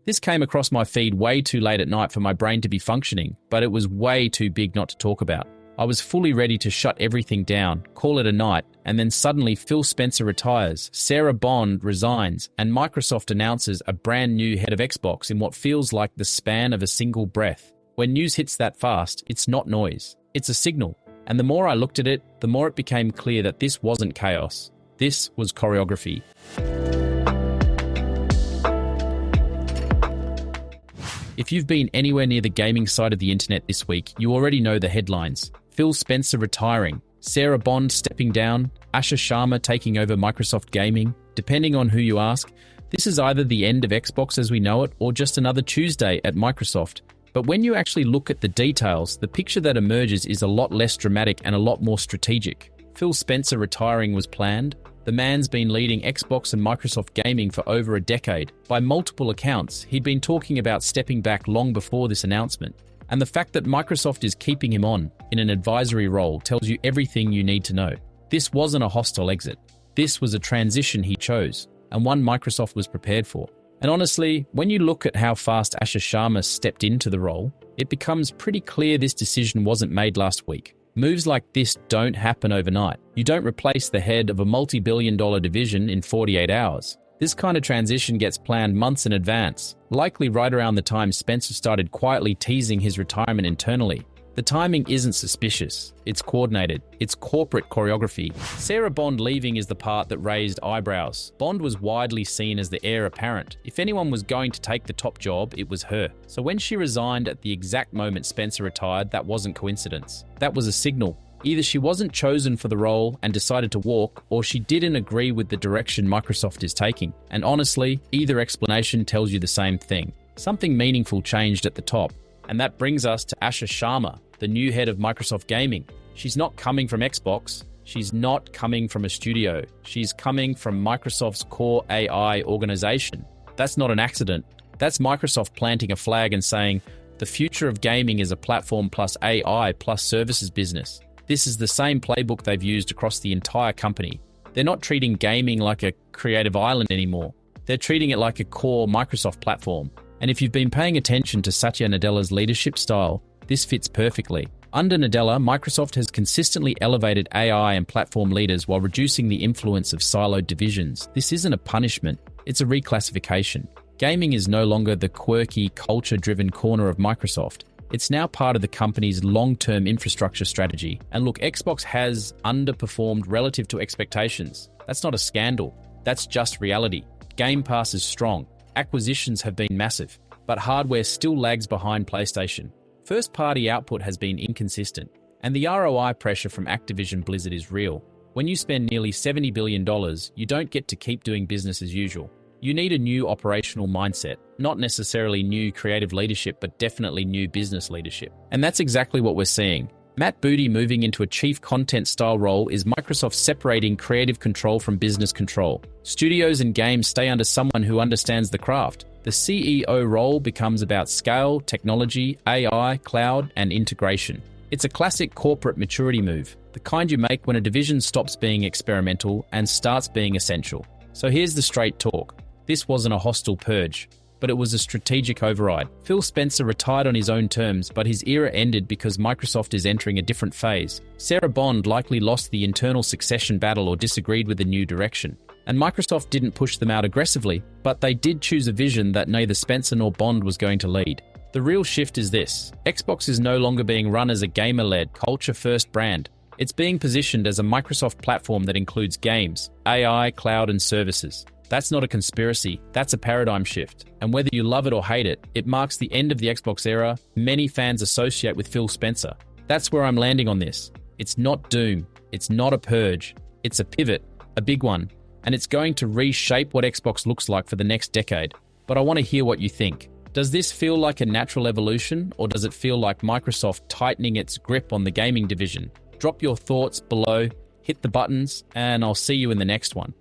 This came across my feed way too late at night for my brain to be functioning, but it was way too big not to talk about. I was fully ready to shut everything down, call it a night, and then suddenly Phil Spencer retires, Sarah Bond resigns, and Microsoft announces a brand new head of Xbox in what feels like the span of a single breath. When news hits that fast, it's not noise, it's a signal. And the more I looked at it, the more it became clear that this wasn't chaos. This was choreography. If you've been anywhere near the gaming side of the internet this week, you already know the headlines. Phil Spencer retiring, Sarah Bond stepping down, Asha Sharma taking over Microsoft Gaming. Depending on who you ask, this is either the end of Xbox as we know it or just another Tuesday at Microsoft. But when you actually look at the details, the picture that emerges is a lot less dramatic and a lot more strategic. Phil Spencer retiring was planned. The man's been leading Xbox and Microsoft Gaming for over a decade. By multiple accounts, he'd been talking about stepping back long before this announcement. And the fact that Microsoft is keeping him on in an advisory role tells you everything you need to know. This wasn't a hostile exit. This was a transition he chose, and one Microsoft was prepared for. And honestly, when you look at how fast Asha Sharma stepped into the role, it becomes pretty clear this decision wasn't made last week. Moves like this don't happen overnight. You don't replace the head of a multi-billion-dollar division in 48 hours. This kind of transition gets planned months in advance, likely right around the time Spencer started quietly teasing his retirement internally. The timing isn't suspicious, it's coordinated, it's corporate choreography. Sarah Bond leaving is the part that raised eyebrows. Bond was widely seen as the heir apparent. If anyone was going to take the top job, it was her. So when she resigned at the exact moment Spencer retired, that wasn't coincidence. That was a signal. Either she wasn't chosen for the role and decided to walk, or she didn't agree with the direction Microsoft is taking. And honestly, either explanation tells you the same thing. Something meaningful changed at the top. And that brings us to Asha Sharma, the new head of Microsoft Gaming. She's not coming from Xbox. She's not coming from a studio. She's coming from Microsoft's core AI organization. That's not an accident. That's Microsoft planting a flag and saying, the future of gaming is a platform plus AI plus services business. This is the same playbook they've used across the entire company. They're not treating gaming like a creative island anymore. They're treating it like a core Microsoft platform. And if you've been paying attention to Satya Nadella's leadership style, this fits perfectly. Under Nadella, Microsoft has consistently elevated AI and platform leaders while reducing the influence of siloed divisions. This isn't a punishment, it's a reclassification. Gaming is no longer the quirky, culture-driven corner of Microsoft. It's now part of the company's long-term infrastructure strategy. And look, Xbox has underperformed relative to expectations. That's not a scandal. That's just reality. Game Pass is strong. Acquisitions have been massive, but hardware still lags behind PlayStation. First-party output has been inconsistent, and the ROI pressure from Activision Blizzard is real. When you spend nearly $70 billion, you don't get to keep doing business as usual. You need a new operational mindset, not necessarily new creative leadership, but definitely new business leadership. And that's exactly what we're seeing. Matt Booty moving into a chief content style role is Microsoft separating creative control from business control. Studios and games stay under someone who understands the craft. The CEO role becomes about scale, technology, AI, cloud, and integration. It's a classic corporate maturity move, the kind you make when a division stops being experimental and starts being essential. So here's the straight talk. This wasn't a hostile purge, but it was a strategic override. Phil Spencer retired on his own terms, but his era ended because Microsoft is entering a different phase. Sarah Bond likely lost the internal succession battle or disagreed with the new direction. And Microsoft didn't push them out aggressively, but they did choose a vision that neither Spencer nor Bond was going to lead. The real shift is this. Xbox is no longer being run as a gamer-led, culture-first brand. It's being positioned as a Microsoft platform that includes games, AI, cloud, and services. That's not a conspiracy, that's a paradigm shift. And whether you love it or hate it, it marks the end of the Xbox era many fans associate with Phil Spencer. That's where I'm landing on this. It's not doom, it's not a purge, it's a pivot, a big one. And it's going to reshape what Xbox looks like for the next decade. But I want to hear what you think. Does this feel like a natural evolution, or does it feel like Microsoft tightening its grip on the gaming division? Drop your thoughts below, hit the buttons, and I'll see you in the next one.